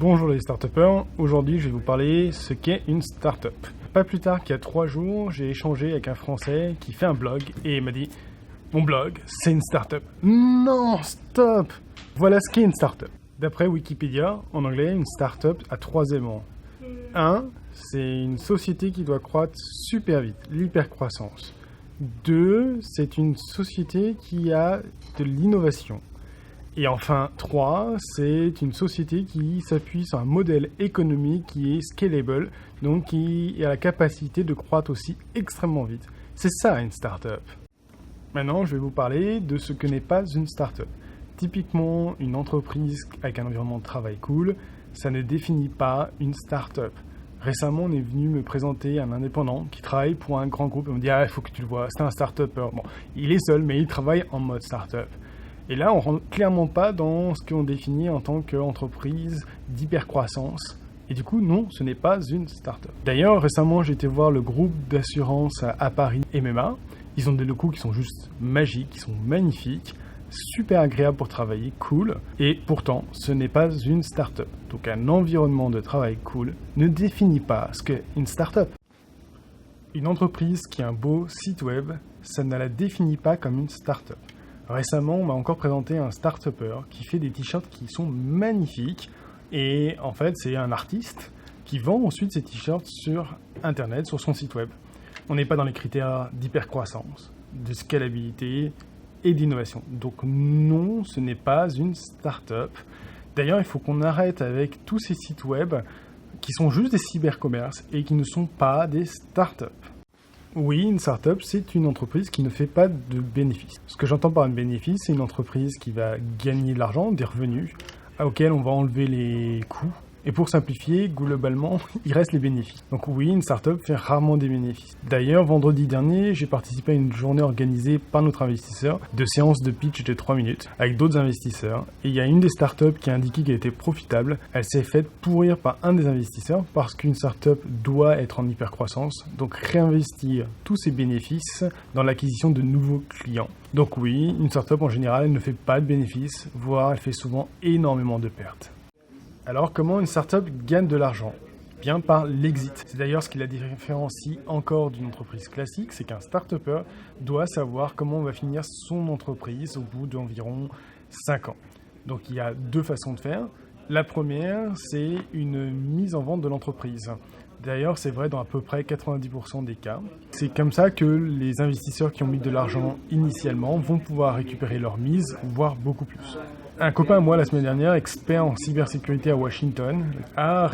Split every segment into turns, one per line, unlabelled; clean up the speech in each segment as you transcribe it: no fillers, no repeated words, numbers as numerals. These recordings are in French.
Bonjour les start-upers, aujourd'hui je vais vous parler ce qu'est une start-up. Pas plus tard qu'il y a 3 jours, j'ai échangé avec un Français qui fait un blog et il m'a dit « Mon blog, c'est une start-up ». Non, stop! Voilà ce qu'est une start-up. D'après Wikipédia, en anglais, une start-up a 3 éléments. 1, c'est une société qui doit croître super vite, l'hypercroissance. 2, c'est une société qui a de l'innovation. Et enfin, 3, c'est une société qui s'appuie sur un modèle économique qui est scalable, donc qui a la capacité de croître aussi extrêmement vite. C'est ça une start-up. Maintenant, je vais vous parler de ce que n'est pas une start-up. Typiquement, une entreprise avec un environnement de travail cool, ça ne définit pas une start-up. Récemment, on est venu me présenter un indépendant qui travaille pour un grand groupe. On me dit « Ah, il faut que tu le vois, c'est un start-upper ». Bon, il est seul, mais il travaille en mode start-up. Et là, on ne rentre clairement pas dans ce qu'on définit en tant qu'entreprise d'hypercroissance. Et du coup, non, ce n'est pas une start-up. D'ailleurs, récemment, j'ai été voir le groupe d'assurance à Paris, MMA. Ils ont des locaux qui sont juste magiques, qui sont magnifiques, super agréables pour travailler, cool. Et pourtant, ce n'est pas une start-up. Donc un environnement de travail cool ne définit pas ce qu'est une start-up. Une entreprise qui a un beau site web, ça ne la définit pas comme une start-up. Récemment, on m'a encore présenté un start-upper qui fait des t-shirts qui sont magnifiques. Et en fait, c'est un artiste qui vend ensuite ces t-shirts sur Internet, sur son site web. On n'est pas dans les critères d'hypercroissance, de scalabilité et d'innovation. Donc non, ce n'est pas une start-up. D'ailleurs, il faut qu'on arrête avec tous ces sites web qui sont juste des cybercommerces et qui ne sont pas des start-up. Oui, une start-up, c'est une entreprise qui ne fait pas de bénéfices. Ce que j'entends par un bénéfice, c'est une entreprise qui va gagner de l'argent, des revenus, auxquels on va enlever les coûts. Et pour simplifier, globalement, il reste les bénéfices. Donc oui, une start-up fait rarement des bénéfices. D'ailleurs, vendredi dernier, j'ai participé à une journée organisée par notre investisseur de séance de pitch de 3 minutes avec d'autres investisseurs. Et il y a une des start-up qui a indiqué qu'elle était profitable. Elle s'est faite pourrir par un des investisseurs parce qu'une start-up doit être en hypercroissance, donc réinvestir tous ses bénéfices dans l'acquisition de nouveaux clients. Donc oui, une start-up en général, elle ne fait pas de bénéfices, voire elle fait souvent énormément de pertes. Alors, comment une start-up gagne de l'argent ? Bien par l'exit. C'est d'ailleurs ce qui la différencie encore d'une entreprise classique, c'est qu'un start-upper doit savoir comment on va finir son entreprise au bout d'environ 5 ans. Donc il y a 2 façons de faire. La première, c'est une mise en vente de l'entreprise. D'ailleurs, c'est vrai dans à peu près 90% des cas. C'est comme ça que les investisseurs qui ont mis de l'argent initialement vont pouvoir récupérer leur mise, voire beaucoup plus. Un copain à moi la semaine dernière, expert en cybersécurité à Washington, a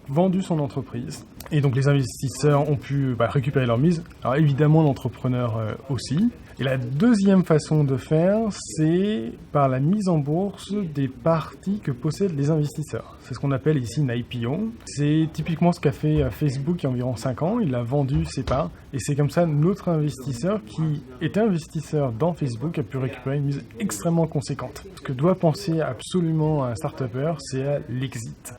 vendu son entreprise. Et donc les investisseurs ont pu récupérer leur mise. Alors évidemment l'entrepreneur aussi. Et la deuxième façon de faire, c'est par la mise en bourse des parties que possèdent les investisseurs. C'est ce qu'on appelle ici une IPO. C'est typiquement ce qu'a fait Facebook il y a environ 5 ans. Il a vendu ses parts. Et c'est comme ça notre investisseur qui était investisseur dans Facebook a pu récupérer une mise extrêmement conséquente. Ce que doit penser absolument un start-upper, c'est à l'exit.